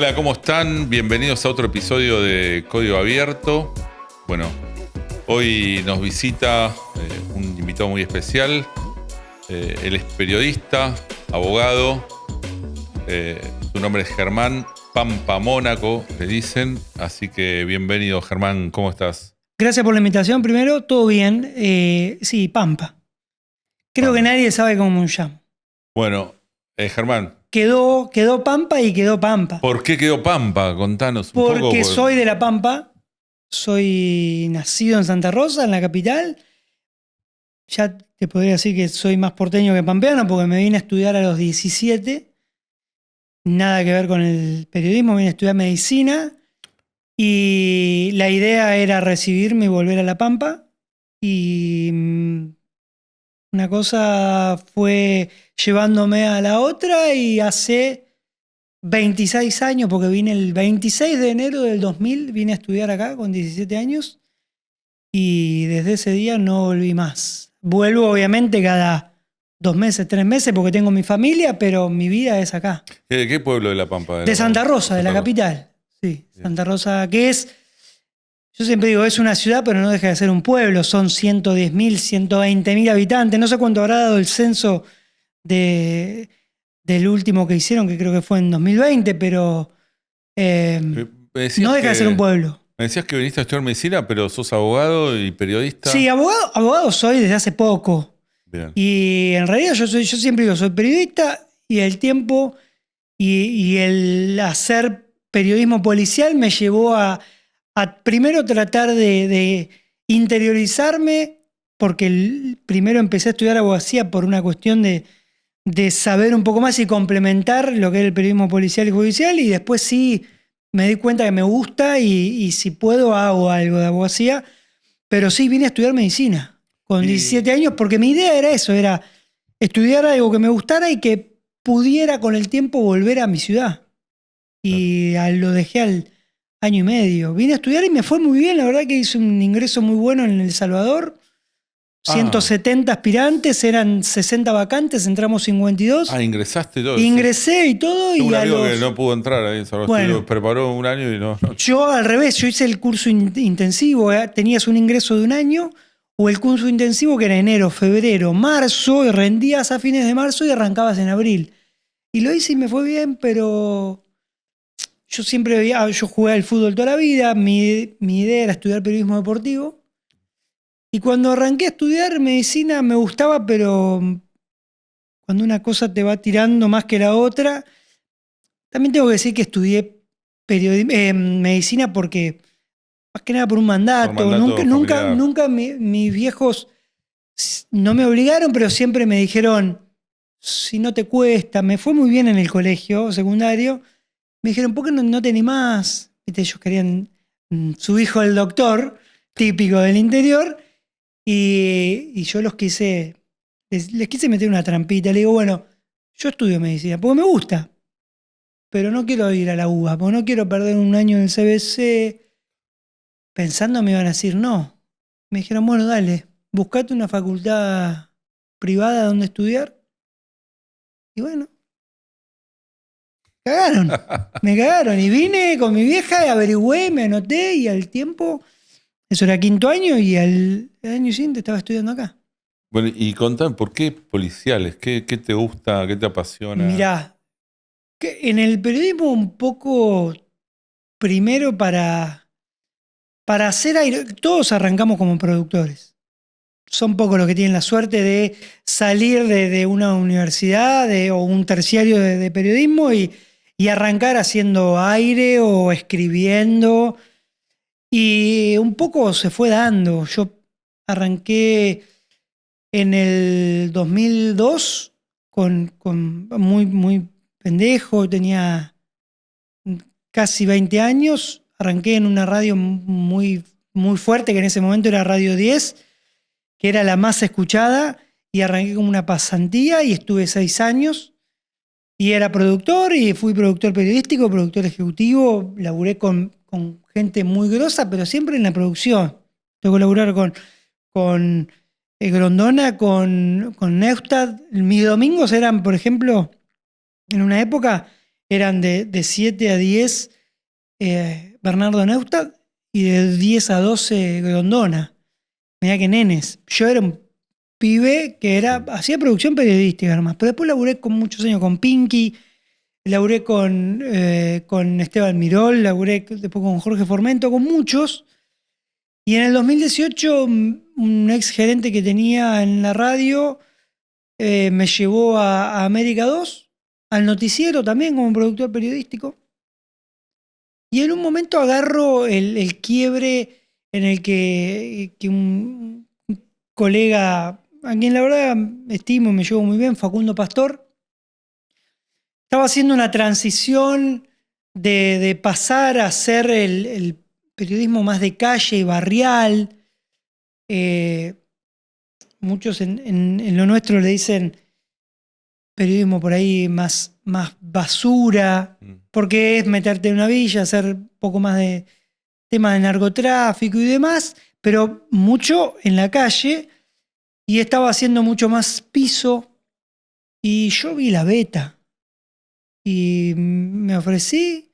Hola, ¿cómo están? Bienvenidos a otro episodio de Código Abierto. Bueno, hoy nos visita un invitado muy especial. Él es periodista, abogado. Su nombre es Germán Pampa Mónaco, le dicen. Así que bienvenido, Germán. ¿Cómo estás? Gracias por la invitación. Primero, todo bien. Sí, Pampa. Creo que nadie sabe cómo me llamo. Bueno, Germán. Quedó Pampa y quedó Pampa. ¿Por qué quedó Pampa? Contanos un poco. Porque soy de La Pampa. Soy nacido en Santa Rosa, en la capital. Ya te podría decir que soy más porteño que pampeano porque me vine a estudiar a los 17. Nada que ver con el periodismo, vine a estudiar medicina. Y la idea era recibirme y volver a La Pampa. Y una cosa fue llevándome a la otra y hace 26 años, porque vine el 26 de enero del 2000, vine a estudiar acá con 17 años y desde ese día no volví más. Vuelvo obviamente cada 2 meses, 3 meses porque tengo mi familia, pero mi vida es acá. ¿De qué pueblo de La Pampa? De Santa Rosa, de la capital. Sí, Santa Rosa, que es... Yo siempre digo, es una ciudad, pero no deja de ser un pueblo. Son 110.000, 120.000 habitantes. No sé cuánto habrá dado el censo del último que hicieron, que creo que fue en 2020, pero no deja de ser un pueblo. Me decías que viniste a estudiar medicina, pero sos abogado y periodista. Sí, abogado soy desde hace poco. Bien. Y en realidad yo siempre digo, soy periodista y el tiempo y el hacer periodismo policial me llevó a primero tratar de interiorizarme, porque primero empecé a estudiar abogacía por una cuestión de saber un poco más y complementar lo que es el periodismo policial y judicial, y después sí me di cuenta que me gusta y si puedo hago algo de abogacía, pero sí vine a estudiar medicina con 17 años porque mi idea era eso, era estudiar algo que me gustara y que pudiera con el tiempo volver a mi ciudad. Y lo dejé al año y medio. Vine a estudiar y me fue muy bien. La verdad que hice un ingreso muy bueno en El Salvador. 170 aspirantes, eran 60 vacantes, entramos 52. Ingresaste y todo. Ingresé y todo. Tengo y un a amigo los... que no pudo entrar ahí en Salvador. Bueno, preparó un año y no. Yo al revés, yo hice el curso intensivo. Tenías un ingreso de un año o el curso intensivo que era enero, febrero, marzo, y rendías a fines de marzo y arrancabas en abril. Y lo hice y me fue bien, pero... Yo jugué al fútbol toda la vida, mi idea era estudiar periodismo deportivo. Y cuando arranqué a estudiar medicina me gustaba, pero cuando una cosa te va tirando más que la otra, también tengo que decir que estudié medicina porque, más que nada por un mandato. Por mandato Nunca mis viejos no me obligaron, pero siempre me dijeron, si no te cuesta, me fue muy bien en el colegio secundario. Me dijeron, ¿por qué no te animás? ¿Viste? Ellos querían su hijo el doctor, típico del interior, y yo les quise meter una trampita. Le digo, bueno, yo estudio medicina, porque me gusta, pero no quiero ir a la UBA, porque no quiero perder un año en el CBC. Pensando me iban a decir no. Me dijeron, bueno, dale, buscate una facultad privada donde estudiar. Y bueno, me cagaron y vine con mi vieja y averigüé, me anoté y al tiempo, eso era quinto año y al año siguiente estaba estudiando acá. Bueno, y contame, ¿por qué policiales? ¿Qué te gusta? ¿Qué te apasiona? Mirá, que en el periodismo un poco, primero para hacer aire, todos arrancamos como productores. Son pocos los que tienen la suerte de salir de una universidad o un terciario de periodismo y arrancar haciendo aire o escribiendo. Y un poco se fue dando. Yo arranqué en el 2002 muy pendejo, tenía casi 20 años. Arranqué en una radio muy, muy fuerte, que en ese momento era Radio 10, que era la más escuchada, y arranqué como una pasantía y estuve 6 años. Y era productor y fui productor periodístico, productor ejecutivo, laburé con gente muy grosa, pero siempre en la producción. Tengo que laburar con Grondona, con Neustadt. Mis domingos eran, por ejemplo, en una época, eran de 7 a 10 Bernardo Neustadt y de 10 a 12 Grondona. Mirá que nenes. Yo era un pibe que hacía producción periodística nomás, pero después laburé con muchos años con Pinky, laburé con Esteban Mirol, laburé después con Jorge Formento, con muchos. Y en el 2018 un ex gerente que tenía en la radio me llevó a América 2, al noticiero también como productor periodístico. Y en un momento agarro el quiebre en el que un colega, a quien la verdad estimo y me llevo muy bien, Facundo Pastor, estaba haciendo una transición de pasar a hacer el periodismo más de calle y barrial. Muchos en lo nuestro le dicen periodismo por ahí más basura, porque es meterte en una villa, hacer un poco más de temas de narcotráfico y demás, pero mucho en la calle, y estaba haciendo mucho más piso, y yo vi la beta, y me ofrecí,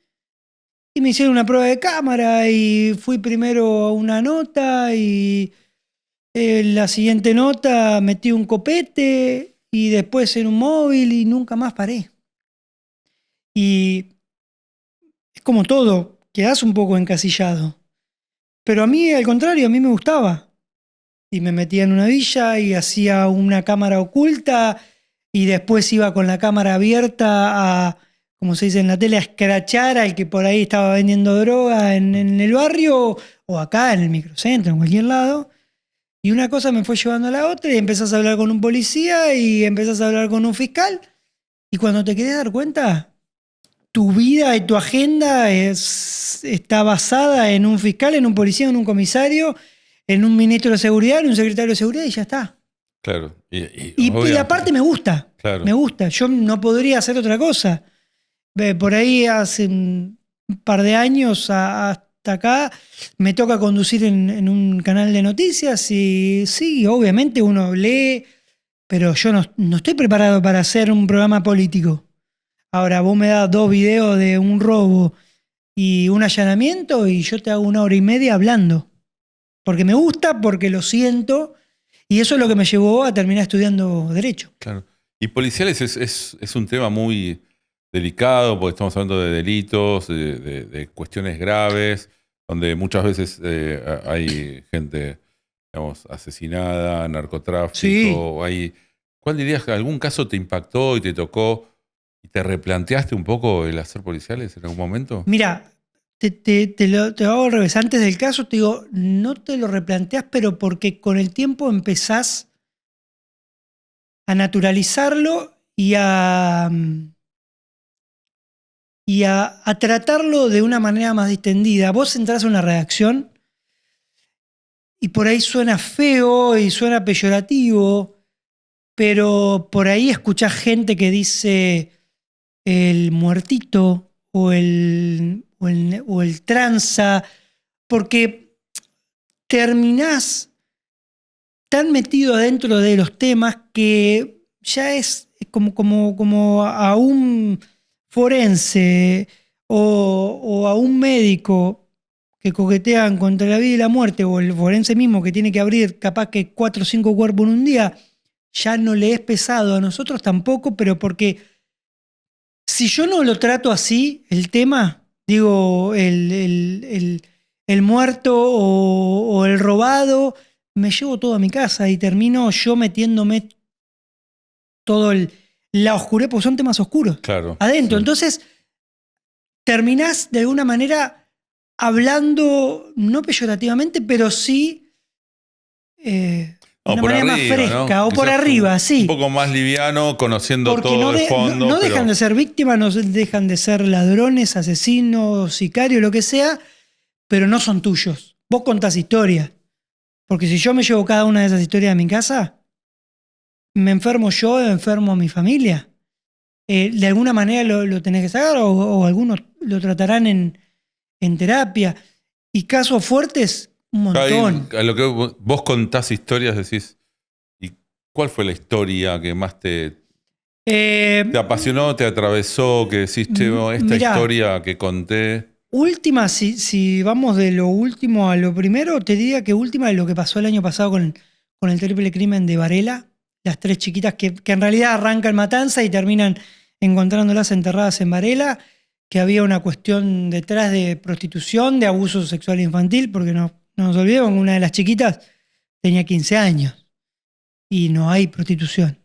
y me hicieron una prueba de cámara, y fui primero a una nota, y en la siguiente nota metí un copete, y después en un móvil, y nunca más paré. Y es como todo, quedás un poco encasillado. Pero a mí, al contrario, a mí me gustaba. Y me metía en una villa y hacía una cámara oculta y después iba con la cámara abierta a, como se dice en la tele, a escrachar al que por ahí estaba vendiendo droga en el barrio o acá en el microcentro, en cualquier lado. Y una cosa me fue llevando a la otra y empezás a hablar con un policía y empezás a hablar con un fiscal. Y cuando te querés dar cuenta, tu vida y tu agenda está basada en un fiscal, en un policía, en un comisario, en un ministro de seguridad, en un secretario de seguridad y ya está. Claro. Y aparte me gusta. Claro. Me gusta. Yo no podría hacer otra cosa. Por ahí hace un par de años hasta acá me toca conducir en un canal de noticias y sí, obviamente uno lee, pero yo no estoy preparado para hacer un programa político. Ahora, vos me das 2 videos de un robo y un allanamiento y yo te hago 1 hora y media hablando. Porque me gusta, porque lo siento, y eso es lo que me llevó a terminar estudiando Derecho. Claro. Y policiales es un tema muy delicado, porque estamos hablando de delitos, de cuestiones graves, donde muchas veces hay gente, digamos, asesinada, narcotráfico. Sí. ¿Cuál dirías que algún caso te impactó y te tocó y te replanteaste un poco el hacer policiales en algún momento? Mira, te lo hago al revés. Antes del caso te digo, no te lo replanteás, pero porque con el tiempo empezás a naturalizarlo y a tratarlo de una manera más distendida. Vos entrás a una redacción y por ahí suena feo y suena peyorativo, pero por ahí escuchás gente que dice el muertito o el tranza, porque terminás tan metido adentro de los temas que ya es como a un forense o a un médico que coquetean contra la vida y la muerte, o el forense mismo que tiene que abrir capaz que 4 o 5 cuerpos en un día, ya no le es pesado, a nosotros tampoco, pero porque si yo no lo trato así, el tema, digo, el muerto o el robado, me llevo todo a mi casa y termino yo metiéndome todo la oscuridad, porque son temas oscuros, claro, adentro. sí. Entonces, terminás de alguna manera hablando, no peyorativamente, pero sí de una manera más fresca, ¿no? O por arriba, sí. Un poco más liviano, conociendo porque todo de fondo. No dejan de ser víctimas, no dejan de ser ladrones, asesinos, sicarios, lo que sea, pero no son tuyos. Vos contás historias. Porque si yo me llevo cada una de esas historias a mi casa, me enfermo yo, enfermo a mi familia. De alguna manera lo tenés que sacar o algunos lo tratarán en terapia. Y casos fuertes, un montón. A lo que vos contás historias, decís, ¿y cuál fue la historia que más te ¿Te apasionó, te atravesó, que decís, che, esta Mirá, historia que conté? última, si vamos de lo último a lo primero, te diría que última de lo que pasó el año pasado con el triple crimen de Varela, las 3 chiquitas que en realidad arrancan Matanza y terminan encontrándolas enterradas en Varela, que había una cuestión detrás de prostitución, de abuso sexual infantil, porque no nos olvidemos que una de las chiquitas tenía 15 años y no hay prostitución.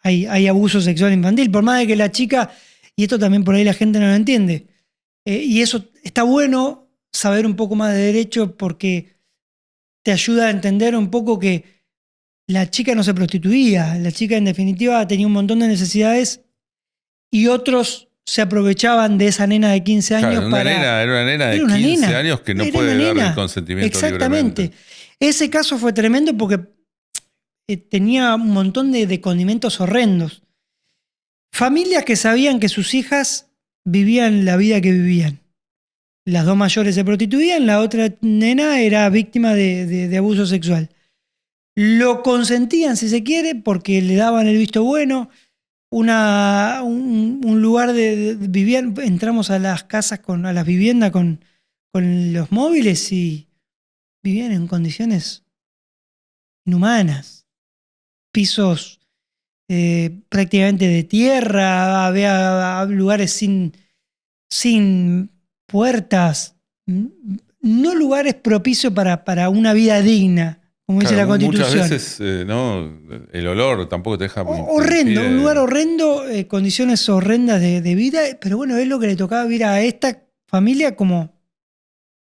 Hay abuso sexual infantil, por más de que la chica, y esto también por ahí la gente no lo entiende, y eso está bueno saber un poco más de derecho porque te ayuda a entender un poco que la chica no se prostituía, la chica en definitiva tenía un montón de necesidades y otros se aprovechaban de esa nena de 15 años Claro, era una nena de 15 años que no puede dar el consentimiento Exactamente. libremente. Ese caso fue tremendo porque tenía un montón de condimentos horrendos. Familias que sabían que sus hijas vivían la vida que vivían. Las 2 mayores se prostituían, la otra nena era víctima de abuso sexual. Lo consentían, si se quiere, porque le daban el visto bueno. Un lugar vivían, entramos a las casas, a las viviendas con los móviles y vivían en condiciones inhumanas. Pisos prácticamente de tierra, había lugares sin puertas, no lugares propicios para una vida digna, como dice la Constitución. Muchas veces no, el olor tampoco te deja... Horrendo, un lugar horrendo, condiciones horrendas de vida, pero bueno, es lo que le tocaba vivir a esta familia como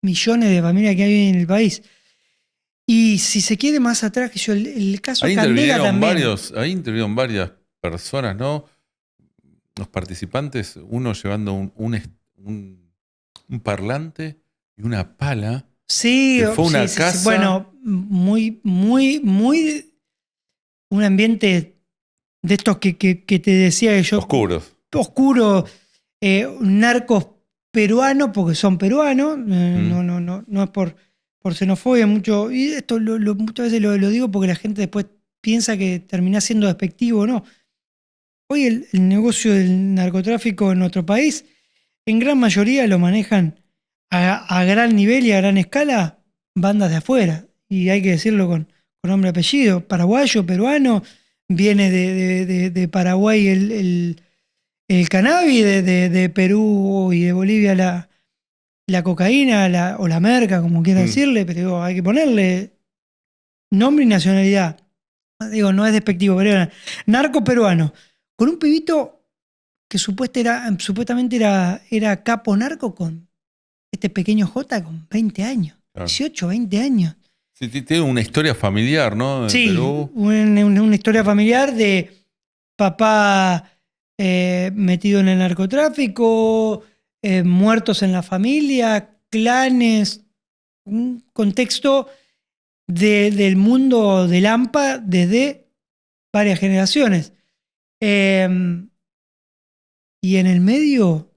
millones de familias que hay en el país. Y si se quiere más atrás, que yo, el caso Candela también. Ahí intervinieron varias personas, ¿no? Los participantes, uno llevando un parlante y una pala. Sí, que fue una casa. Sí. Bueno, muy un ambiente de estos que te decía que yo. Oscuros. Oscuro, narcos peruanos, porque son peruanos, no es por xenofobia mucho. Y esto muchas veces lo digo porque la gente después piensa que termina siendo despectivo, no. Hoy el negocio del narcotráfico en nuestro país, en gran mayoría lo manejan a gran nivel y a gran escala bandas de afuera. Y hay que decirlo con nombre y apellido. Paraguayo, peruano, viene de Paraguay el cannabis, de Perú y de Bolivia la cocaína o la merca, como quiera decirle, pero hay que ponerle nombre y nacionalidad. Digo, no es despectivo, pero era narco peruano. Con un pibito que supuestamente era capo narco con este pequeño J con 20 años, claro. 18, 20 años. Sí, tiene una historia familiar, ¿no? En sí, Perú. Una historia familiar de papá metido en el narcotráfico, muertos en la familia, clanes, un contexto del mundo del AMPA desde varias generaciones. Y en el medio,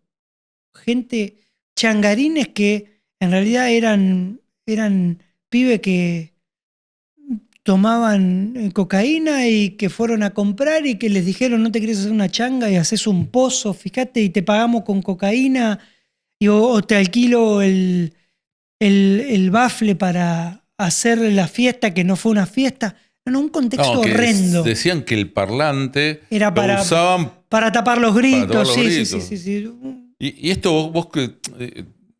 gente, changarines que en realidad eran pibes que tomaban cocaína y que fueron a comprar y que les dijeron no te querés hacer una changa y haces un pozo, fíjate, y te pagamos con cocaína o te alquilo el bafle para hacer la fiesta que no fue una fiesta. No, un contexto horrendo. Decían que el parlante era lo usaban para tapar los gritos. Sí. Y esto vos que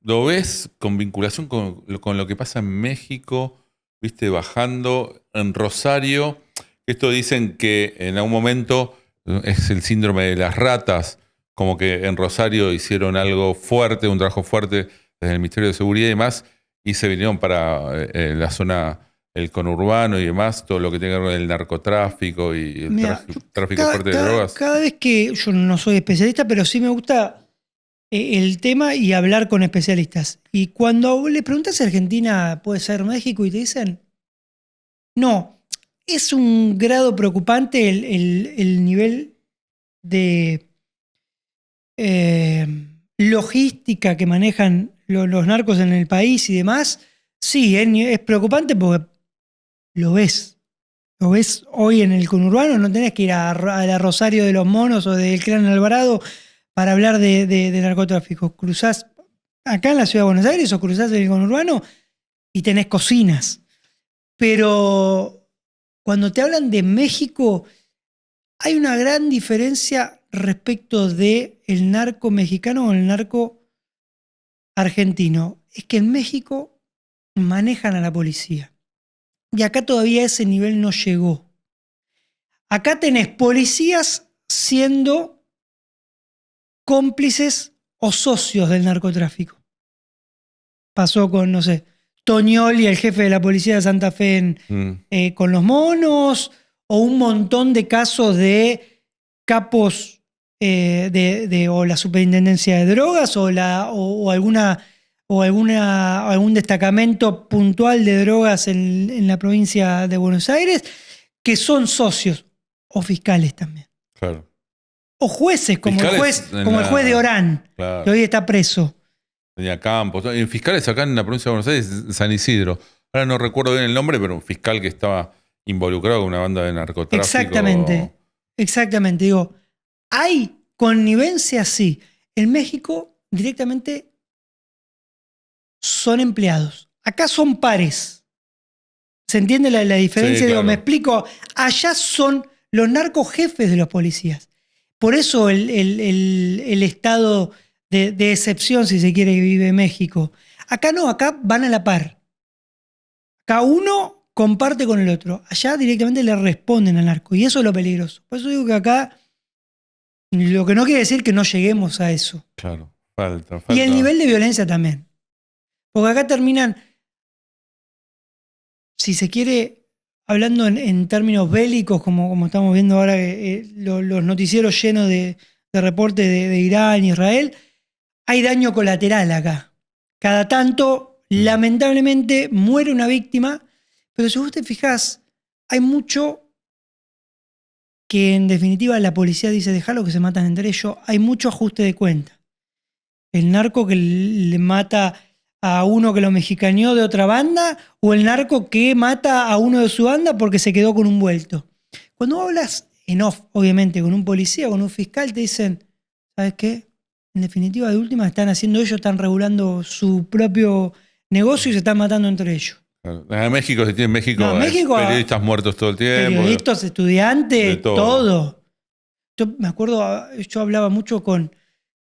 lo ves con vinculación con lo que pasa en México, viste, bajando en Rosario. Esto dicen que en algún momento es el síndrome de las ratas, como que en Rosario hicieron algo fuerte, un trabajo fuerte desde el Ministerio de Seguridad y demás, y se vinieron para la zona, el conurbano y demás, todo lo que tenga que ver con el narcotráfico y el tráfico fuerte de drogas. Cada vez que, yo no soy especialista, pero sí me gusta el tema y hablar con especialistas. Y cuando le preguntas a Argentina, puede ser México, y te dicen, no, es un grado preocupante el nivel de logística que manejan los narcos en el país y demás. Sí, es preocupante porque lo ves. Lo ves hoy en el conurbano, no tenés que ir a la Rosario de los Monos o del Clan Alvarado para hablar de narcotráfico. Cruzás acá en la ciudad de Buenos Aires o cruzás en el conurbano y tenés cocinas. Pero cuando te hablan de México, hay una gran diferencia respecto del narco mexicano o el narco argentino. Es que en México manejan a la policía. Y acá todavía ese nivel no llegó. Acá tenés policías siendo cómplices o socios del narcotráfico. Pasó con, no sé, Toñoli, el jefe de la policía de Santa Fe con los monos, o un montón de casos de capos o la superintendencia de drogas o algún destacamento puntual de drogas en la provincia de Buenos Aires, que son socios, o fiscales también. Claro. O jueces, como el juez de Orán, claro, que hoy está preso. Tenía Campos. En fiscales acá en la provincia de Buenos Aires, San Isidro. Ahora no recuerdo bien el nombre, pero un fiscal que estaba involucrado con una banda de narcotráfico. Exactamente. Digo, hay connivencia, sí. En México directamente son empleados. Acá son pares. ¿Se entiende la diferencia? Sí, claro. Digo, me explico. Allá son los narcos jefes de los policías. Por eso el estado de excepción, si se quiere, que vive México. Acá no, acá van a la par. Acá uno comparte con el otro. Allá directamente le responden al narco. Y eso es lo peligroso. Por eso digo que acá, lo que no quiere decir que no lleguemos a eso. Claro, falta. Y el nivel de violencia también. Porque acá terminan, si se quiere, hablando en términos bélicos, como estamos viendo ahora, los noticieros llenos de reportes de Irán, Israel, hay daño colateral acá. Cada tanto, lamentablemente, muere una víctima, pero si vos te fijás, hay mucho que en definitiva la policía dice, dejalo que se matan entre ellos, hay mucho ajuste de cuenta. El narco que le mata a uno que lo mexicaneó de otra banda, o el narco que mata a uno de su banda porque se quedó con un vuelto. Cuando hablas en off, obviamente, con un policía, con un fiscal, te dicen, ¿sabes qué? En definitiva, de última, están haciendo ellos, están regulando su propio negocio y se están matando entre ellos. Claro. En México, si tiene México, periodistas muertos todo el tiempo. Periodistas, estudiantes, todo. Yo me acuerdo, yo hablaba mucho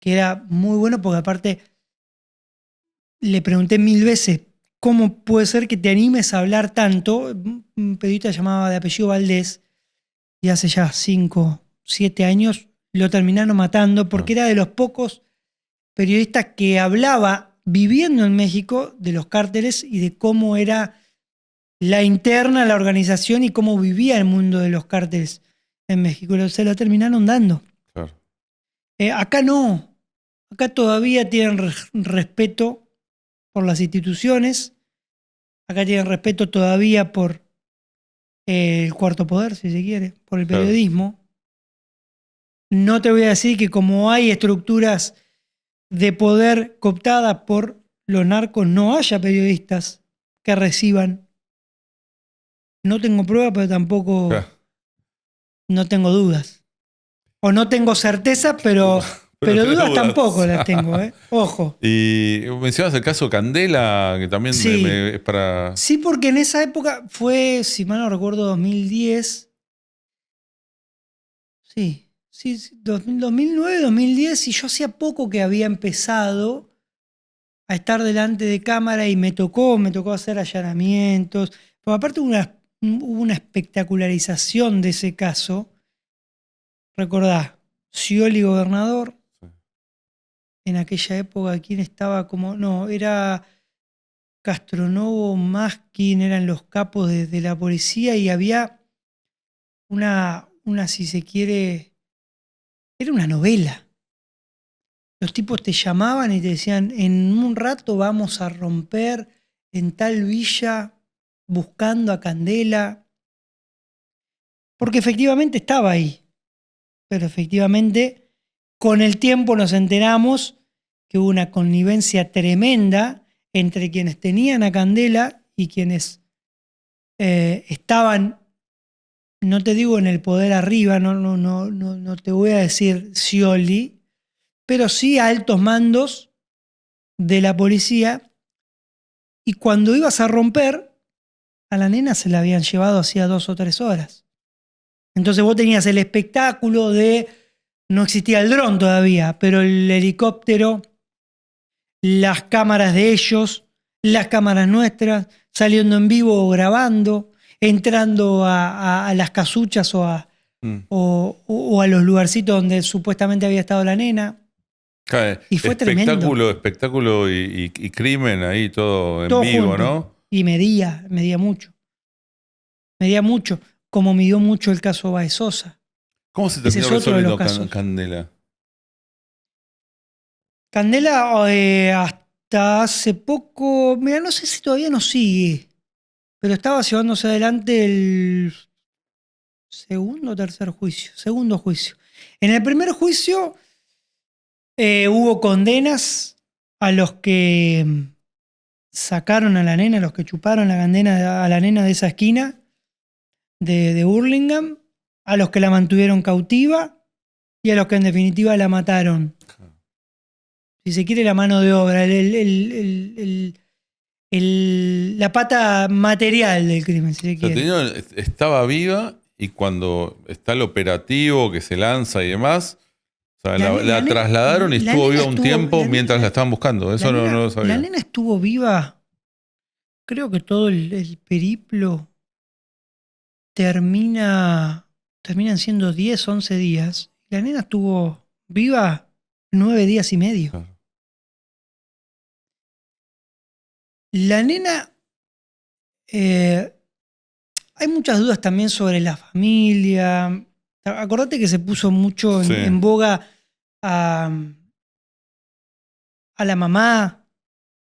que era muy bueno porque aparte le pregunté 1000 veces, ¿cómo puede ser que te animes a hablar tanto? Un periodista llamaba de apellido Valdés y hace ya 5, 7 años lo terminaron matando porque era de los pocos periodistas que hablaba viviendo en México de los cárteles y de cómo era la interna, la organización y cómo vivía el mundo de los cárteles en México. Se lo terminaron dando. Claro. Acá no. Acá todavía tienen respeto por las instituciones. Acá tienen respeto todavía por el cuarto poder, si se quiere, por el periodismo. Claro. No te voy a decir que como hay estructuras de poder cooptadas por los narcos, no haya periodistas que reciban. No tengo pruebas, pero tampoco no tengo dudas. O no tengo certeza, pero dudas tampoco las tengo, ¿eh? Ojo. Y mencionas el caso Candela, que también sí. Es para... Sí, porque en esa época fue, si mal no recuerdo, 2010. Sí, 2009, 2010, y yo hacía poco que había empezado a estar delante de cámara y me tocó hacer allanamientos. Pero aparte hubo una espectacularización de ese caso. Recordá, Scioli gobernador. Sí. En aquella época, ¿quién estaba como...? No, era Castronovo, Maskin, eran los capos de la policía y había una, si se quiere, era una novela. Los tipos te llamaban y te decían, en un rato vamos a romper en tal villa buscando a Candela. Porque efectivamente estaba ahí. Pero efectivamente, con el tiempo nos enteramos que hubo una connivencia tremenda entre quienes tenían a Candela y quienes estaban no te digo en el poder arriba, no te voy a decir Scioli, pero sí a altos mandos de la policía. Y cuando ibas a romper, a la nena se la habían llevado hacía 2 o 3 horas. Entonces vos tenías el espectáculo de, no existía el dron todavía, pero el helicóptero, las cámaras de ellos, las cámaras nuestras, saliendo en vivo o grabando, entrando a las casuchas o a los lugarcitos donde supuestamente había estado la nena. Claro, Y fue tremendo. espectáculo y crimen ahí todo en Todo vivo, junto. ¿no? Y medía mucho. Medía mucho, como midió mucho el caso Baez Sosa. ¿Cómo se Ese terminó es otro de los resolviendo casos. Candela? Candela, hasta hace poco, mira, no sé si todavía no sigue, pero estaba llevándose adelante el segundo o tercer juicio. Segundo juicio. En el primer juicio hubo condenas a los que sacaron a la nena, a los que chuparon la condena a la nena de esa esquina de Burlingame, a los que la mantuvieron cautiva y a los que en definitiva la mataron. Si se quiere, la mano de obra, la pata material del crimen, si se quiere. Estaba viva y cuando está el operativo que se lanza y demás, o sea, la trasladaron y estuvo viva un tiempo mientras la estaban buscando. Eso no lo sabía. La nena estuvo viva, creo que todo el periplo terminan siendo 10, 11 días. La nena estuvo viva 9 días y medio. Claro. La nena, hay muchas dudas también sobre la familia. Acordate que se puso mucho en boga a la mamá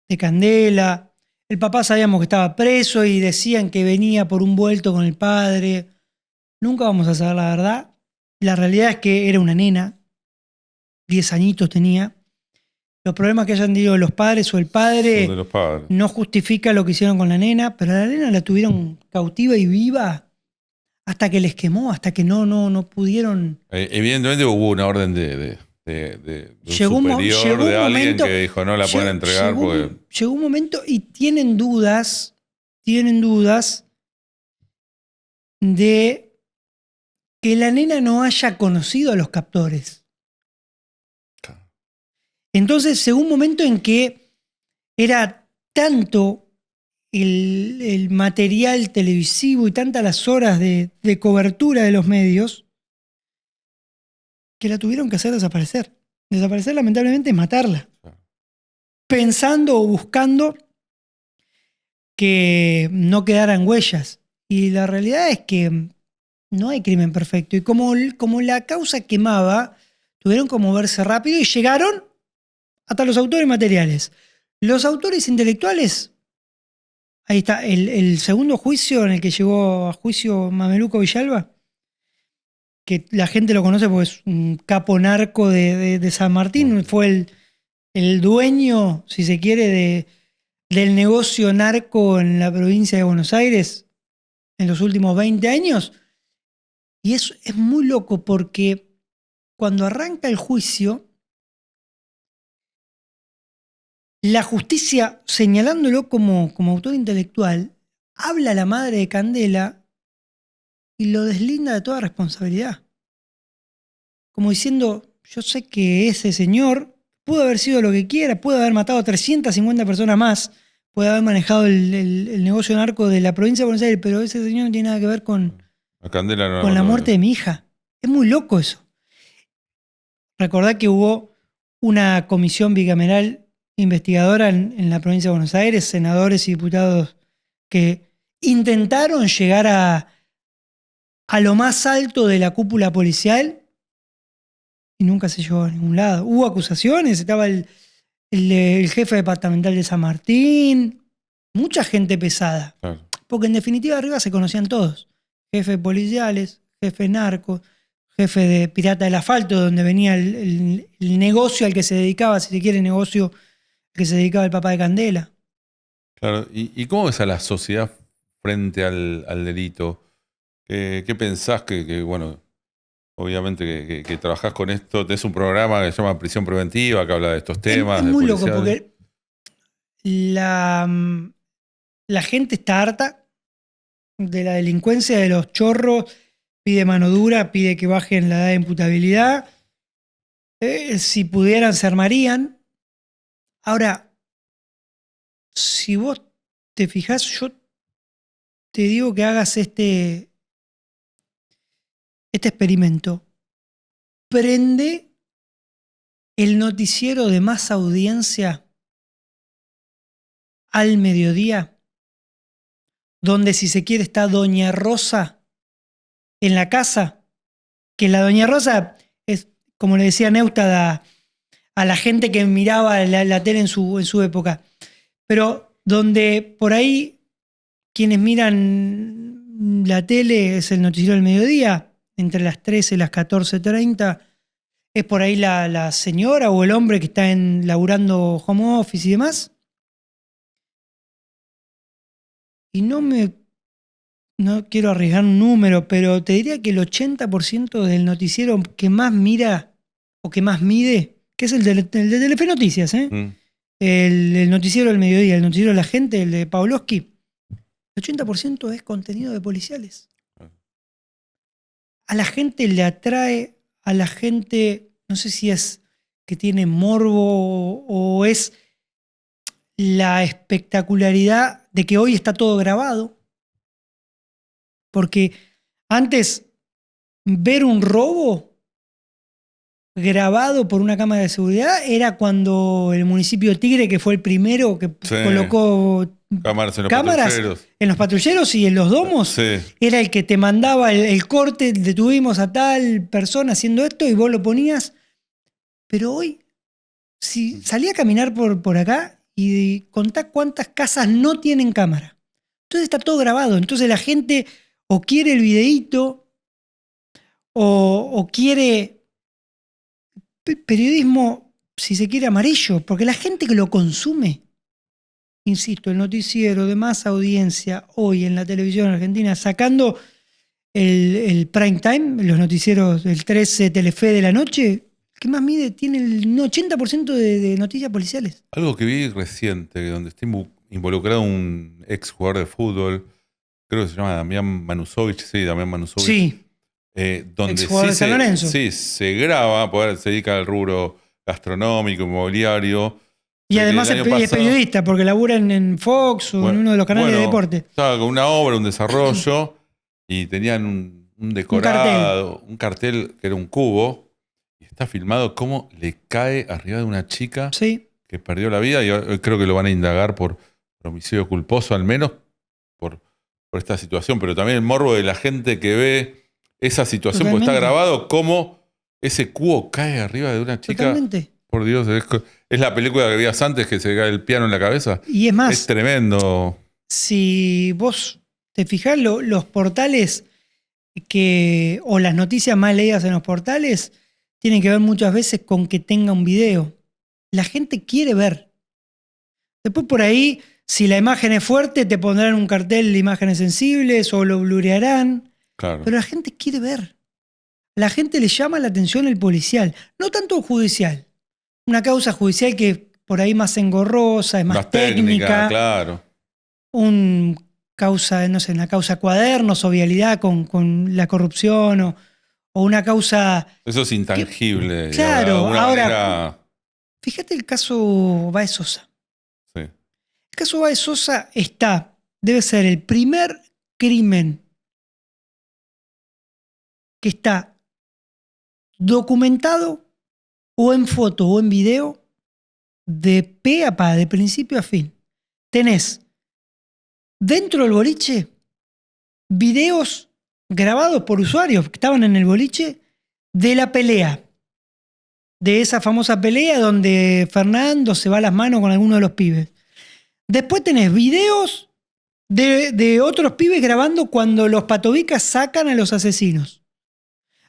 de Candela. El papá sabíamos que estaba preso y decían que venía por un vuelto con el padre. Nunca vamos a saber la verdad. La realidad es que era una nena, 10 añitos tenía. Los problemas que hayan tenido los padres o el padre Son de los padres. no justifica lo que hicieron con la nena, pero a la nena la tuvieron cautiva y viva hasta que les quemó, hasta que no pudieron. Evidentemente hubo una orden de un superior, de alguien que dijo no la pueden entregar. Llegó un momento y tienen dudas de que la nena no haya conocido a los captores. Entonces llegó un momento en que era tanto el material televisivo y tantas las horas de cobertura de los medios que la tuvieron que hacer desaparecer. Desaparecer, lamentablemente, es matarla. Pensando o buscando que no quedaran huellas. Y la realidad es que no hay crimen perfecto. Y como la causa quemaba, tuvieron que moverse rápido y llegaron hasta los autores materiales. Los autores intelectuales, ahí está, el segundo juicio en el que llegó a juicio Mameluco Villalba, que la gente lo conoce porque es un capo narco de San Martín, fue el dueño, si se quiere, del negocio narco en la provincia de Buenos Aires en los últimos 20 años. Y eso es muy loco porque cuando arranca el juicio, la justicia, señalándolo como autor intelectual, habla a la madre de Candela y lo deslinda de toda responsabilidad. Como diciendo, yo sé que ese señor pudo haber sido lo que quiera, puede haber matado a 350 personas más, puede haber manejado el negocio narco de la provincia de Buenos Aires, pero ese señor no tiene nada que ver con la muerte de mi hija. Es muy loco eso. Recordá que hubo una comisión bicameral investigadora en la provincia de Buenos Aires, senadores y diputados que intentaron llegar a lo más alto de la cúpula policial y nunca se llegó a ningún lado. Hubo acusaciones, estaba el jefe departamental de San Martín, mucha gente pesada. Claro. Porque en definitiva arriba se conocían todos. Jefes policiales, jefes narcos, jefe de Pirata del Asfalto, donde venía el negocio al que se dedicaba, si se quiere, negocio al que se dedicaba el papá de Candela. Claro, ¿y cómo ves a la sociedad frente al delito? ¿Qué pensás bueno, obviamente que trabajás con esto? Tenés un programa que se llama Prisión Preventiva, que habla de estos temas. Es muy loco policiales. porque la gente está harta de la delincuencia, de los chorros, pide mano dura, pide que bajen la edad de imputabilidad. Si pudieran, se armarían. Ahora, si vos te fijás, yo te digo que hagas este experimento. Prende el noticiero de más audiencia al mediodía, donde, si se quiere, está Doña Rosa en la casa, que la Doña Rosa es, como le decía Neustadt a la gente que miraba la tele en su época, pero donde por ahí quienes miran la tele es el noticiero del mediodía, entre las 13 y las 14:30, es por ahí la señora o el hombre que está laburando home office y demás. Y no quiero arriesgar un número, pero te diría que el 80% del noticiero que más mira o que más mide, que es el de Telefe Noticias, el noticiero del mediodía, el noticiero de la gente, el de Pavlovsky, el 80% es contenido de policiales. A la gente le atrae, a la gente, no sé si es que tiene morbo o es la espectacularidad de que hoy está todo grabado. Porque antes, ver un robo grabado por una cámara de seguridad era cuando el municipio de Tigre, que fue el primero que colocó cámaras en los patrulleros y en los domos, era el que te mandaba el corte, detuvimos a tal persona haciendo esto y vos lo ponías. Pero hoy, si salí a caminar por acá y contá cuántas casas no tienen cámara. Entonces está todo grabado. Entonces la gente o quiere el videíto o quiere periodismo, si se quiere, amarillo, porque la gente que lo consume, insisto, el noticiero de más audiencia hoy en la televisión argentina, sacando el prime time, los noticieros del 13 Telefe de la noche, el que más mide tiene el 80% de noticias policiales. Algo que vi reciente, donde está involucrado un ex jugador de fútbol, creo que se llama Damián Manusovich, Sí. Donde de San Lorenzo. Sí, se graba, se dedica al rubro gastronómico, inmobiliario. Y además es periodista, porque labura en Fox o en uno de los canales de deporte. Estaba con una obra, un desarrollo, y tenían un decorado, un cartel que era un cubo, y está filmado cómo le cae arriba de una chica que perdió la vida, y hoy creo que lo van a indagar por homicidio culposo, al menos por esta situación, pero también el morbo de la gente que ve esa situación, porque está grabado cómo ese cubo cae arriba de una chica. Totalmente. Por Dios, es la película que veías antes, que se cae el piano en la cabeza. Y es más, es tremendo. Si vos te fijás, los portales o las noticias más leídas en los portales tienen que ver muchas veces con que tenga un video. La gente quiere ver. Después por ahí, si la imagen es fuerte, te pondrán un cartel de imágenes sensibles o lo blurearán. Claro. Pero la gente quiere ver. La gente le llama la atención el policial, no tanto judicial. Una causa judicial que por ahí más engorrosa, es más técnica. Claro. Una causa cuadernos o vialidad con la corrupción o una causa... Eso es intangible. Claro, ahora... Fíjate el caso Báez Sosa. Sí. El caso Báez Sosa debe ser el primer crimen que está documentado o en foto o en video de pe a pa, de principio a fin. Tenés dentro del boliche videos grabados por usuarios que estaban en el boliche de la pelea. De esa famosa pelea donde Fernando se va a las manos con alguno de los pibes. Después tenés videos de otros pibes grabando cuando los patobicas sacan a los asesinos.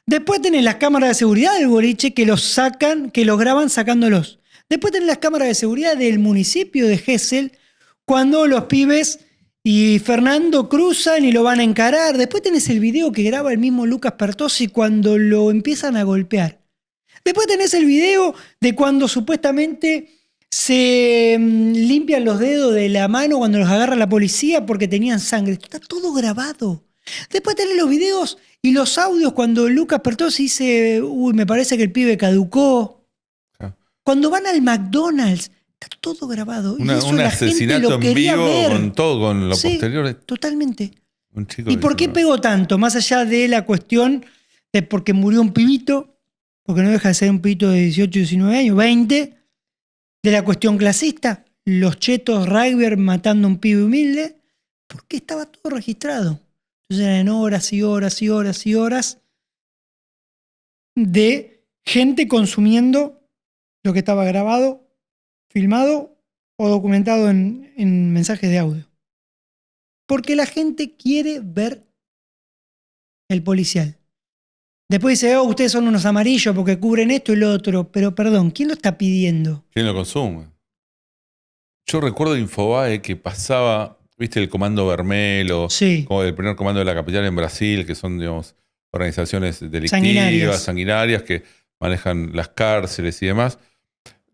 Después tenés las cámaras de seguridad del boliche que los graban sacándolos. Después tenés las cámaras de seguridad del municipio de Gesell cuando los pibes y Fernando cruzan y lo van a encarar. Después tenés el video que graba el mismo Lucas Pertossi cuando lo empiezan a golpear. Después tenés el video de cuando supuestamente se limpian los dedos de la mano cuando los agarra la policía porque tenían sangre. Está todo grabado. Después tenés los videos y los audios cuando Lucas Pertossi dice, uy, me parece que el pibe caducó. Ah. Cuando van al McDonald's, está todo grabado. Y eso Un la gente asesinato lo en quería vivo ver. con todo, con lo Sí, posterior. totalmente. Un chico ¿Y por qué pegó tanto? Más allá de la cuestión de porque murió un pibito, porque no deja de ser un pibito de 18, 19 años, 20, de la cuestión clasista, los chetos rugby matando a un pibe humilde, porque estaba todo registrado. Entonces eran horas y horas y horas y horas de gente consumiendo lo que estaba grabado, filmado o documentado en mensajes de audio. Porque la gente quiere ver el policial. Después dice, oh, ustedes son unos amarillos porque cubren esto y lo otro. Pero perdón, ¿quién lo está pidiendo? ¿Quién lo consume? Yo recuerdo Infobae que pasaba, viste, el Comando Vermelo, Sí. como el primer comando de la capital en Brasil, que son, digamos, organizaciones delictivas, sanguinarias, que manejan las cárceles y demás.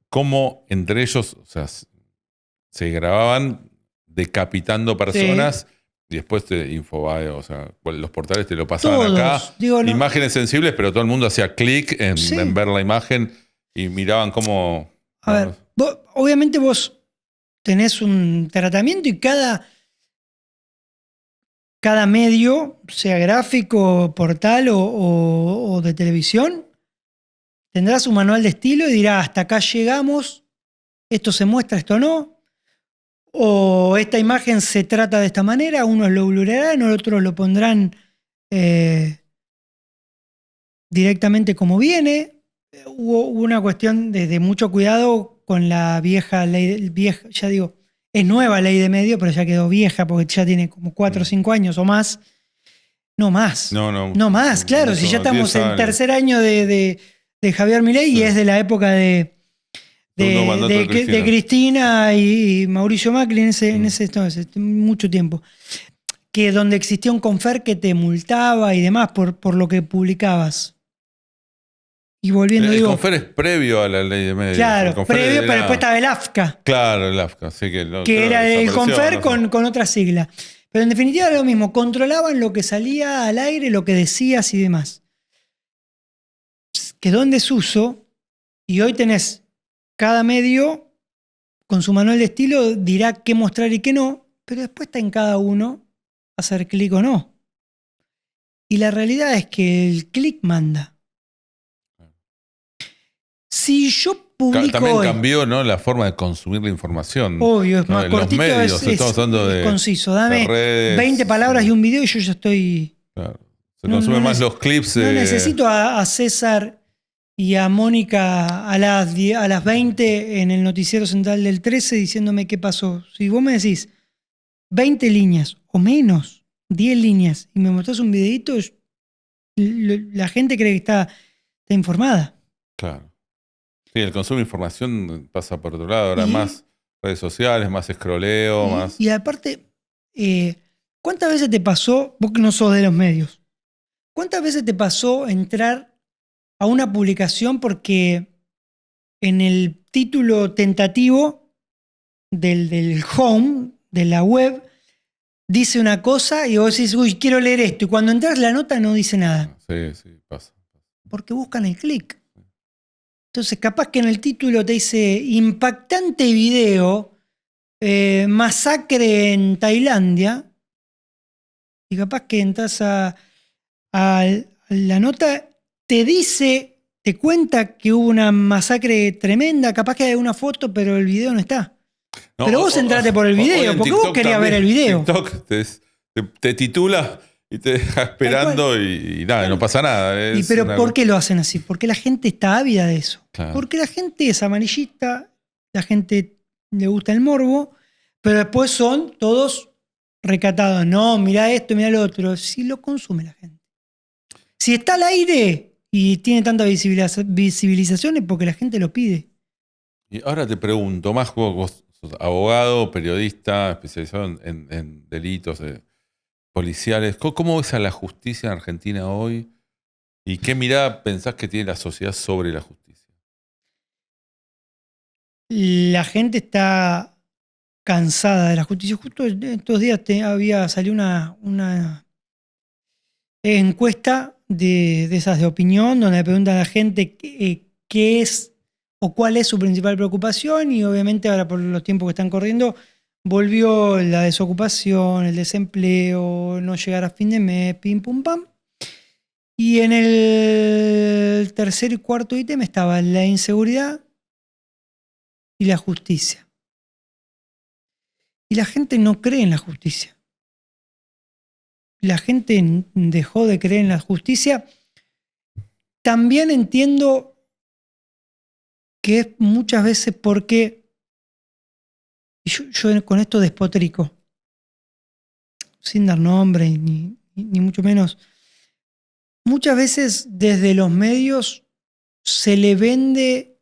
Cómo entre ellos, o sea, se grababan decapitando personas. Sí. Y después Infobae, o sea, los portales te lo pasaban todos, acá. Digo, no. Imágenes sensibles, pero todo el mundo hacía clic en ver la imagen y miraban cómo... A ver, obviamente vos tenés un tratamiento y cada medio, sea gráfico, portal o de televisión, tendrá su manual de estilo y dirá, hasta acá llegamos, esto se muestra, esto no. O esta imagen se trata de esta manera, unos lo blurrarán, otros lo pondrán directamente como viene. Hubo una cuestión de mucho cuidado con la vieja ley, ya digo, es nueva ley de medios, pero ya quedó vieja porque ya tiene como 4 o 5 años o más. No más. No más, claro, si ya estamos en tercer año de Javier Milei y es de la época de Cristina y Mauricio Macri en ese mucho tiempo. Que donde existía un Confer que te multaba y demás por lo que publicabas. Y volviendo, el Confer es previo a la ley de medios. Claro, previo, pero después estaba el AFCA. Claro, el AFCA. Sí, que era el Confer con otra sigla. Pero en definitiva era lo mismo. Controlaban lo que salía al aire, lo que decías y demás. Quedó en desuso y hoy tenés cada medio con su manual de estilo dirá qué mostrar y qué no, pero después está en cada uno hacer clic o no. Y la realidad es que el clic manda. Si yo publico también hoy, cambió, ¿no?, la forma de consumir la información. Obvio, es más cortito, los medios, estamos hablando de conciso. Dame redes, 20 palabras y un video y yo ya estoy... Claro. Se consumen más los clips. No necesito a César y a Mónica a las 20 en el noticiero central del 13 diciéndome qué pasó. Si vos me decís 20 líneas o menos, 10 líneas, y me mostrás un videito, la gente cree que está informada. Claro. Sí, el consumo de información pasa por otro lado. Ahora más redes sociales, más escroleo, más... Y aparte, ¿cuántas veces te pasó, vos que no sos de los medios, cuántas veces te pasó entrar a una publicación porque en el título tentativo del home, de la web, dice una cosa y vos decís, uy, quiero leer esto. Y cuando entras la nota no dice nada. Sí, pasa. Porque buscan el clic. Entonces, capaz que en el título te dice impactante video, masacre en Tailandia. Y capaz que entras a la nota, te dice, te cuenta que hubo una masacre tremenda, capaz que hay una foto, pero el video no está. No, pero vos entraste por el video, porque vos querías ver el video. TikTok te titula y te deja esperando y nada, no pasa nada. Pero ¿por qué lo hacen así? Porque la gente está ávida de eso. Claro. Porque la gente es amarillista, la gente le gusta el morbo, pero después son todos recatados. No, mirá esto, mirá lo otro. Si lo consume la gente. Si está al aire y tiene tanta visibilización es porque la gente lo pide. Y ahora te pregunto, más vos sos abogado, periodista, especializado en delitos policiales. ¿Cómo ves a la justicia en Argentina hoy? ¿Y qué mirada pensás que tiene la sociedad sobre la justicia? La gente está cansada de la justicia. Justo estos días había salido una encuesta de esas de opinión, donde le preguntan a la gente qué es o cuál es su principal preocupación, y obviamente ahora por los tiempos que están corriendo volvió la desocupación, el desempleo, no llegar a fin de mes, pim pum pam. Y en el tercer y cuarto ítem estaba la inseguridad y la justicia. Y la gente no cree en la justicia. La gente dejó de creer en la justicia. También entiendo que es muchas veces porque, y yo con esto despotrico, sin dar nombre ni mucho menos, muchas veces desde los medios se le vende,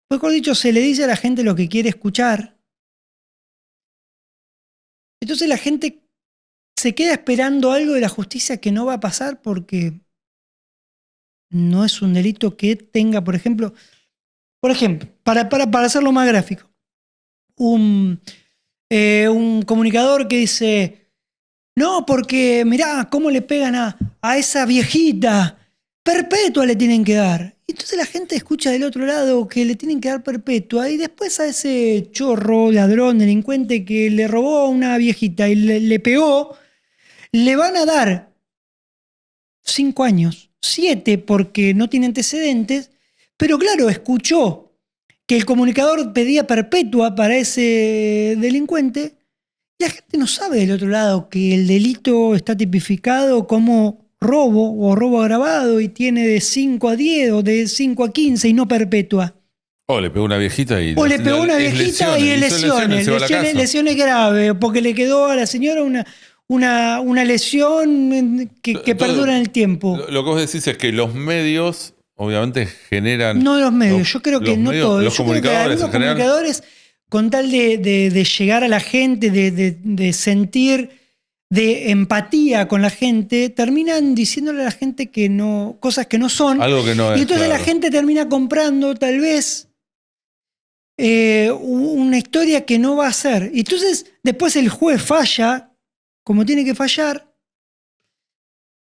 mejor dicho, se le dice a la gente lo que quiere escuchar. Entonces la gente se queda esperando algo de la justicia que no va a pasar, porque no es un delito que tenga, por ejemplo, para hacerlo más gráfico, un comunicador que dice, no, porque mirá cómo le pegan a esa viejita, perpetua le tienen que dar. Y entonces la gente escucha del otro lado que le tienen que dar perpetua, y después a ese chorro, ladrón, delincuente que le robó a una viejita y le pegó, le van a dar 5 años, 7 porque no tiene antecedentes, pero claro, escuchó que el comunicador pedía perpetua para ese delincuente, y la gente no sabe del otro lado que el delito está tipificado como robo o robo agravado y tiene de 5 a 10 o de 5 a 15 y no perpetua. O le pegó una viejita y... O le pegó una viejita y es lesiones graves, porque le quedó a la señora una lesión que perdura en el tiempo. Lo que vos decís es que los medios obviamente generan... No los medios, yo creo que no todos. Los comunicadores en general. Los comunicadores, con tal de llegar a la gente, de sentir, de empatía con la gente, terminan diciéndole a la gente que no, cosas que no son. Algo que no es, y entonces claro. La gente termina comprando tal vez una historia que no va a ser. Y entonces después el juez falla como tiene que fallar,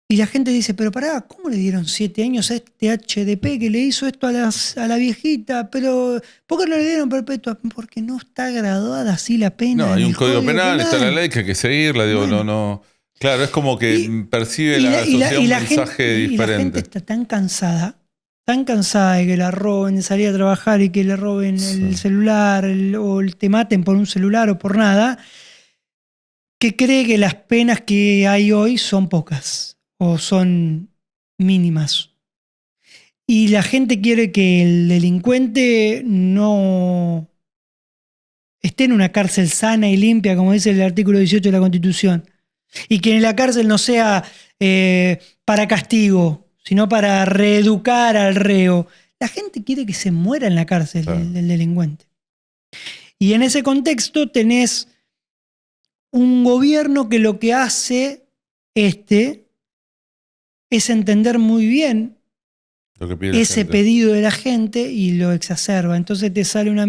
y la gente dice, pero pará, ¿cómo le dieron 7 años a este HDP que le hizo esto a la viejita? Pero, ¿por qué no le dieron perpetua? Porque no está graduada así la pena. No, hay un código penal, está la ley que hay que seguirla, digo, bueno, no. Claro, es como que percibe la sociedad un mensaje diferente. Y la gente está tan cansada de que la roben, de salir a trabajar y que le roben el celular, o te maten por un celular o por nada, que cree que las penas que hay hoy son pocas o son mínimas. Y la gente quiere que el delincuente no esté en una cárcel sana y limpia, como dice el artículo 18 de la Constitución, y que en la cárcel no sea para castigo, sino para reeducar al reo. La gente quiere que se muera en la cárcel, claro, el delincuente. Y en ese contexto tenés un gobierno que lo que hace es entender muy bien ese pedido de la gente y lo exacerba. Entonces te sale una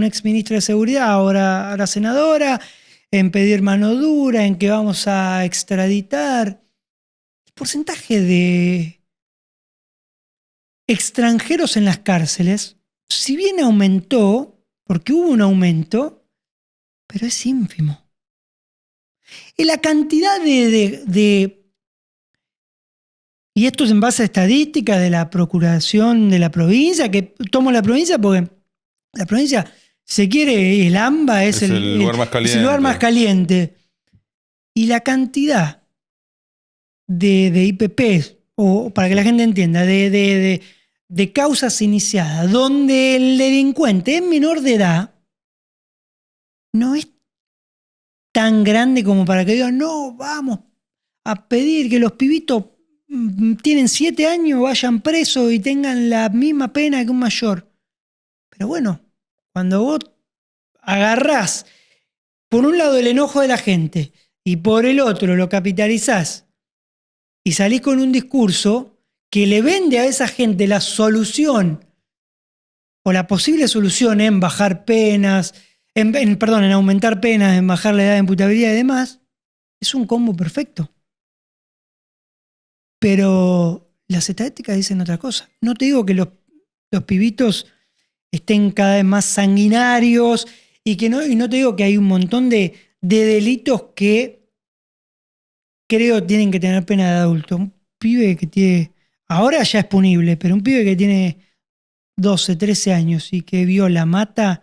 ex ministra de Seguridad, ahora senadora, en pedir mano dura, en que vamos a extraditar. El porcentaje de extranjeros en las cárceles, si bien aumentó, porque hubo un aumento, pero es ínfimo. Y la cantidad y esto es en base a estadísticas de la Procuración de la provincia, que tomo la provincia porque la provincia, se quiere, el AMBA es el lugar más caliente. Y la cantidad de IPPs, o para que la gente entienda, de causas iniciadas, donde el delincuente es menor de edad, no es tan grande como para que digan, no, vamos a pedir que los pibitos tienen 7 años, vayan presos y tengan la misma pena que un mayor. Pero bueno, cuando vos agarrás por un lado el enojo de la gente y por el otro lo capitalizás y salís con un discurso que le vende a esa gente la solución o la posible solución en bajar penas, en aumentar penas, en bajar la edad de imputabilidad y demás, es un combo perfecto. Pero las estadísticas dicen otra cosa. No te digo que los pibitos estén cada vez más sanguinarios y no te digo que hay un montón de delitos que creo tienen que tener pena de adulto. Un pibe que tiene, ahora ya es punible, pero un pibe que tiene 12, 13 años y que viola, mata,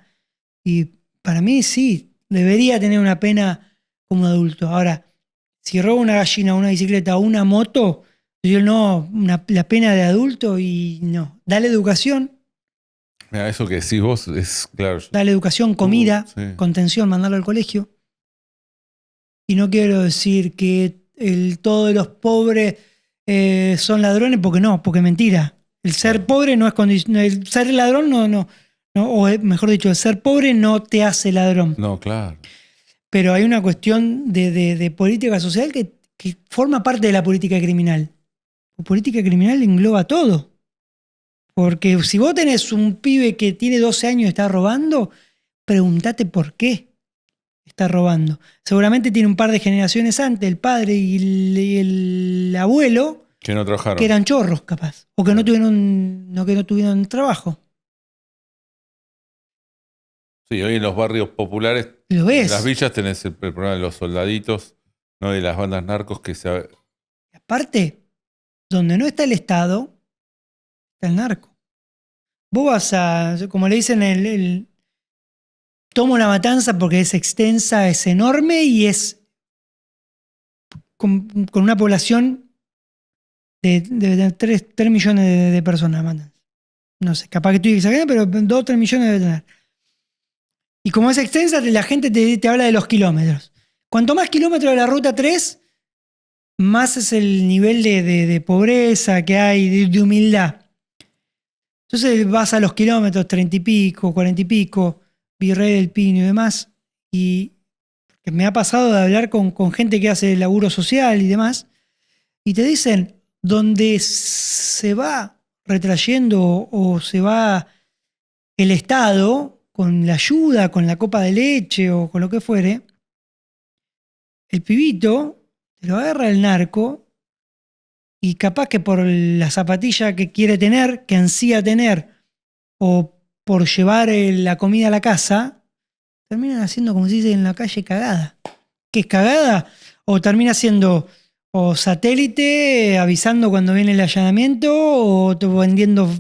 y para mí sí, debería tener una pena como adulto. Ahora, si roba una gallina, una bicicleta o una moto, yo no, la pena de adulto y no. Dale educación. Mira, eso que decís vos es claro. Dale educación, comida, Sí. contención, mandarlo al colegio. Y no quiero decir que todos los pobres son ladrones, porque no, porque es mentira. El ser pobre no es condición. El ser ladrón no, o mejor dicho, el ser pobre no te hace ladrón. No, claro. Pero hay una cuestión de política social que forma parte de la política criminal. La política criminal engloba todo. Porque si vos tenés un pibe que tiene 12 años y está robando, pregúntate por qué está robando. Seguramente tiene un par de generaciones antes, el padre y el abuelo, que no trabajaron. Que eran chorros, capaz. O que no tuvieron trabajo. Sí, hoy en los barrios populares, ¿Lo ves? en las villas tenés el problema de los soldaditos, ¿no? De las bandas narcos que se... Aparte, donde no está el Estado, está el narco. Vos vas a, como le dicen, tomo la matanza porque es extensa, es enorme y es con una población de 3 millones de personas. No sé, capaz que estoy exagerando, pero 2 o 3 millones debe tener. Y como es extensa, la gente te habla de los kilómetros. Cuanto más kilómetros de la ruta 3, más es el nivel de pobreza que hay, de humildad. Entonces vas a los kilómetros 30 y pico, 40 y pico, Virrey del Pino y demás, y que me ha pasado de hablar con gente que hace laburo social y demás, y te dicen, donde se va retrayendo o se va el Estado, con la ayuda, con la copa de leche o con lo que fuere, el pibito te lo agarra el narco y capaz que por la zapatilla que quiere tener, que ansía tener, o por llevar la comida a la casa, terminan haciendo, como se dice en la calle, cagada. ¿Qué es cagada? O termina siendo o satélite avisando cuando viene el allanamiento o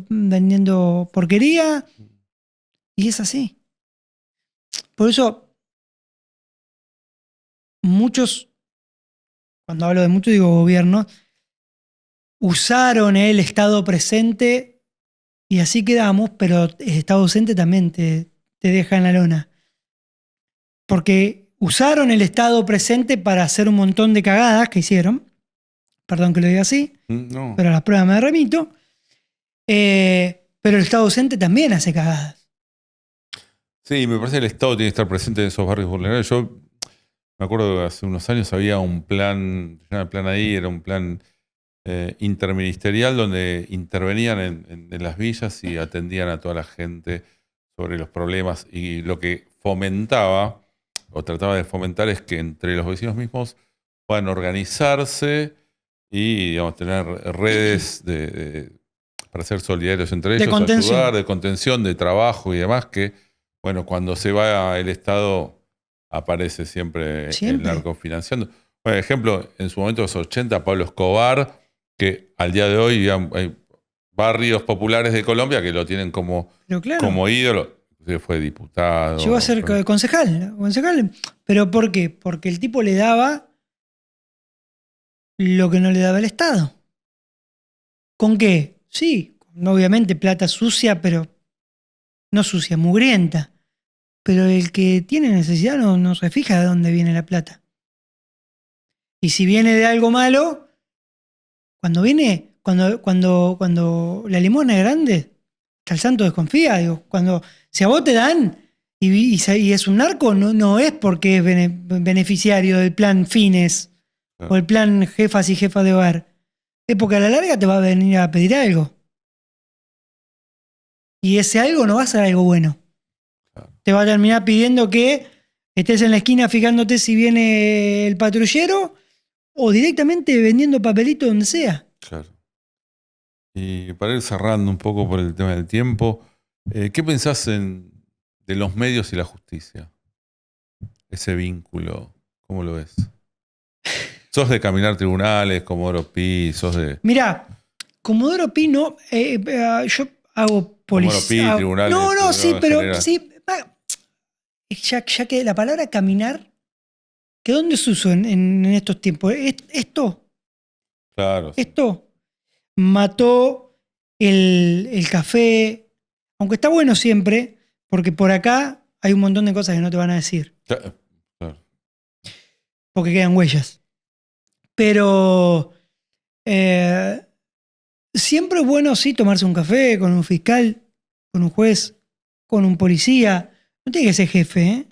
vendiendo porquería. Y es así. Por eso, muchos, cuando hablo de muchos digo gobiernos, usaron el Estado presente y así quedamos, pero el Estado ausente también te deja en la lona. Porque usaron el Estado presente para hacer un montón de cagadas que hicieron. Perdón que lo diga así, No. pero a las pruebas me remito. Pero el Estado ausente también hace cagadas. Sí, me parece que el Estado tiene que estar presente en esos barrios vulnerables. Yo me acuerdo que hace unos años había un plan, era un plan interministerial donde intervenían en las villas y atendían a toda la gente sobre los problemas. Y lo que fomentaba, o trataba de fomentar, es que entre los vecinos mismos puedan organizarse y, digamos, tener redes para ser solidarios entre ellos, ayudar, de contención, de trabajo y demás, que, bueno, cuando se va el Estado aparece siempre el narco financiando. Por ejemplo, en su momento, en los 80, Pablo Escobar, que al día de hoy, digamos, hay barrios populares de Colombia que lo tienen como ídolo. Fue diputado. Llegó a ser concejal. ¿Pero por qué? Porque el tipo le daba lo que no le daba el Estado. ¿Con qué? Sí, obviamente plata sucia, pero no sucia, mugrienta. Pero el que tiene necesidad no se fija de dónde viene la plata. Y si viene de algo malo, cuando la limosna es grande, el santo desconfía. Digo, si a vos te dan y es un narco, no es porque es beneficiario del plan Fines o el plan Jefas y Jefas de Hogar. Es porque a la larga te va a venir a pedir algo. Y ese algo no va a ser algo bueno. Te va a terminar pidiendo que estés en la esquina fijándote si viene el patrullero o directamente vendiendo papelito donde sea. Claro. Y para ir cerrando un poco por el tema del tiempo, ¿qué pensás de los medios y la justicia? Ese vínculo, ¿cómo lo ves? ¿Sos de caminar tribunales, Comodoro Pi? ¿Sos de Mirá, Comodoro Pi no, yo hago Comodoro Pi, policía. tribunales? No, sí, En pero general? sí. Ya que la palabra caminar, ¿que dónde se usó en estos tiempos? Claro, sí. Esto mató el café, aunque está bueno siempre, porque por acá hay un montón de cosas que no te van a decir, Claro. porque quedan huellas. Pero siempre es bueno, sí, tomarse un café con un fiscal, con un juez, con un policía. No tiene que ser jefe, ¿eh?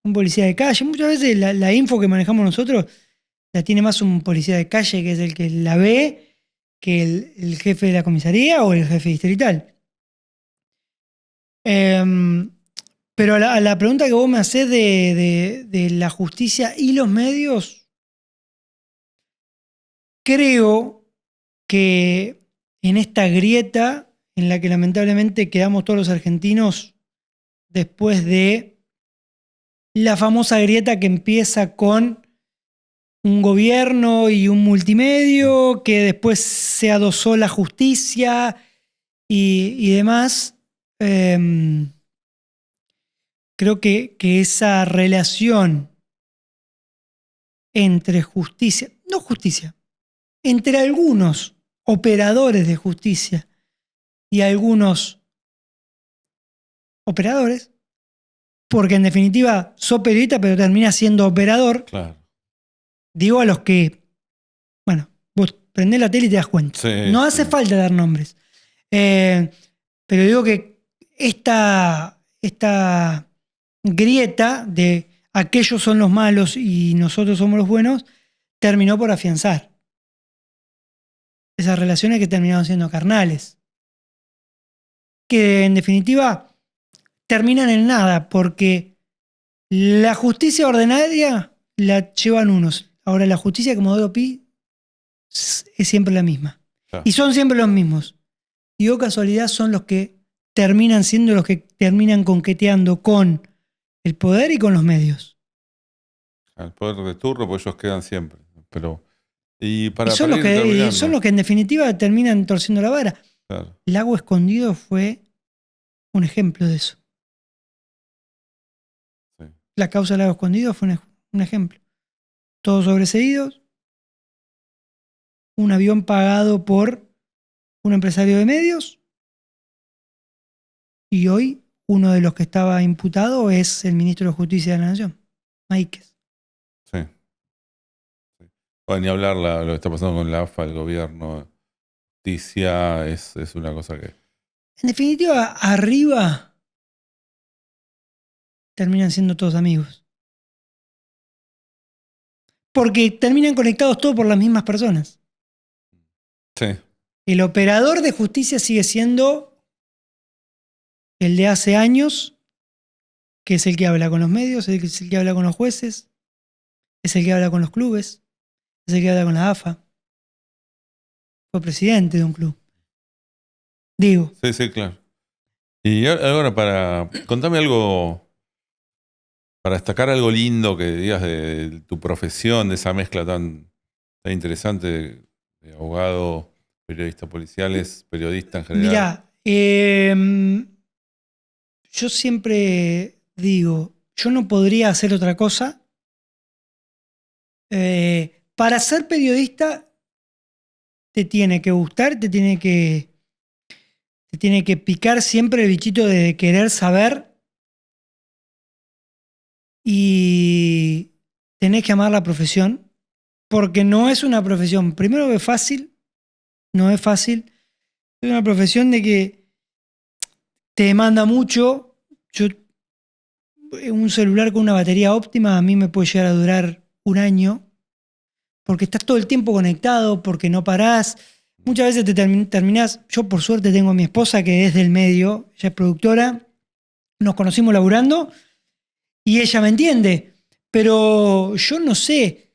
Un policía de calle. Muchas veces la info que manejamos nosotros la tiene más un policía de calle, que es el que la ve, que el jefe de la comisaría o el jefe distrital. Pero a la pregunta que vos me hacés de la justicia y los medios, creo que en esta grieta en la que lamentablemente quedamos todos los argentinos después de la famosa grieta que empieza con un gobierno y un multimedio, que después se adosó la justicia y demás. Creo que esa relación entre justicia, no justicia, entre algunos operadores de justicia y algunos operadores, porque en definitiva sos periodista pero terminás siendo operador. Claro. Digo a los que, bueno, vos prendés la tele y te das cuenta. Sí, No hace falta dar nombres. Pero digo que esta grieta de aquellos son los malos y nosotros somos los buenos terminó por afianzar esas relaciones que terminaron siendo carnales, que en definitiva terminan en nada, porque la justicia ordinaria la llevan unos. Ahora la justicia como Comodoro Pi es siempre la misma. Claro. Y son siempre los mismos. Y o casualidad son los que terminan siendo los que terminan conqueteando con el poder y con los medios. El poder de turno, pues ellos quedan siempre. Pero, y Son los que en definitiva terminan torciendo la vara. Claro. Lago Escondido fue un ejemplo de eso. Sí. La causa del Lago Escondido fue un ejemplo. Todos sobreseídos, un avión pagado por un empresario de medios, y hoy uno de los que estaba imputado es el ministro de Justicia de la Nación, Máiquez. Sí. Bueno, ni hablar lo que está pasando con la AFA, el gobierno, justicia, es una cosa que... En definitiva, arriba terminan siendo todos amigos. Porque terminan conectados todos por las mismas personas. Sí. El operador de justicia sigue siendo el de hace años, que es el que habla con los medios, es el que habla con los jueces, es el que habla con los clubes, es el que habla con la AFA. Fue presidente de un club. Digo. Sí, claro. Y ahora contame algo, para destacar algo lindo que digas de tu profesión, de esa mezcla tan interesante de abogado, periodista policiales, periodista en general. Mirá, yo siempre digo, yo no podría hacer otra cosa. Para ser periodista te tiene que gustar, te tiene que picar siempre el bichito de querer saber, y tenés que amar la profesión, porque no es una profesión, primero que fácil, no es fácil, es una profesión de que te demanda mucho. Yo un celular con una batería óptima a mí me puede llegar a durar un año, porque estás todo el tiempo conectado, porque no parás. Muchas veces te terminás. Yo, por suerte, tengo a mi esposa que es del medio, ella es productora, nos conocimos laburando y ella me entiende. Pero yo no sé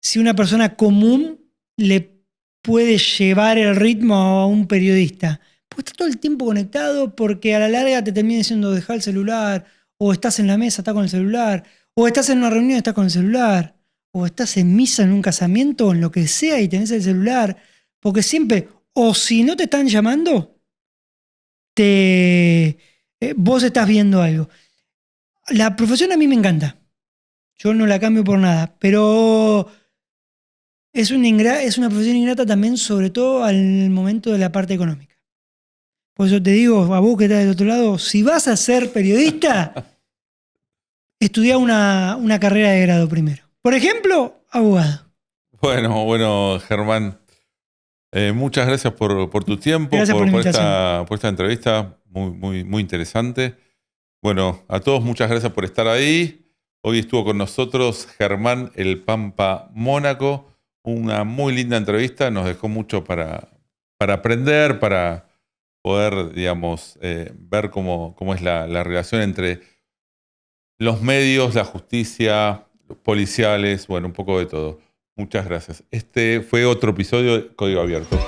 si una persona común le puede llevar el ritmo a un periodista. Porque estás todo el tiempo conectado, porque a la larga te termina diciendo dejar el celular, o estás en la mesa, estás con el celular, o estás en una reunión, estás con el celular, o estás en misa, en un casamiento, o en lo que sea y tenés el celular. Porque siempre, o si no te están llamando, vos estás viendo algo. La profesión a mí me encanta. Yo no la cambio por nada, pero es una profesión ingrata también, sobre todo al momento de la parte económica. Por eso te digo, a vos que estás del otro lado, si vas a ser periodista, estudia una carrera de grado primero. Por ejemplo, abogado. Bueno, Germán, muchas gracias por tu tiempo, Gracias por la invitación. por esta entrevista muy interesante. Bueno, a todos muchas gracias por estar ahí. Hoy estuvo con nosotros Germán El Pampa Mónaco. Una muy linda entrevista, nos dejó mucho para aprender, para poder, digamos, ver cómo es la relación entre los medios, la justicia, los policiales, bueno, un poco de todo. Muchas gracias. Este fue otro episodio de Código Abierto.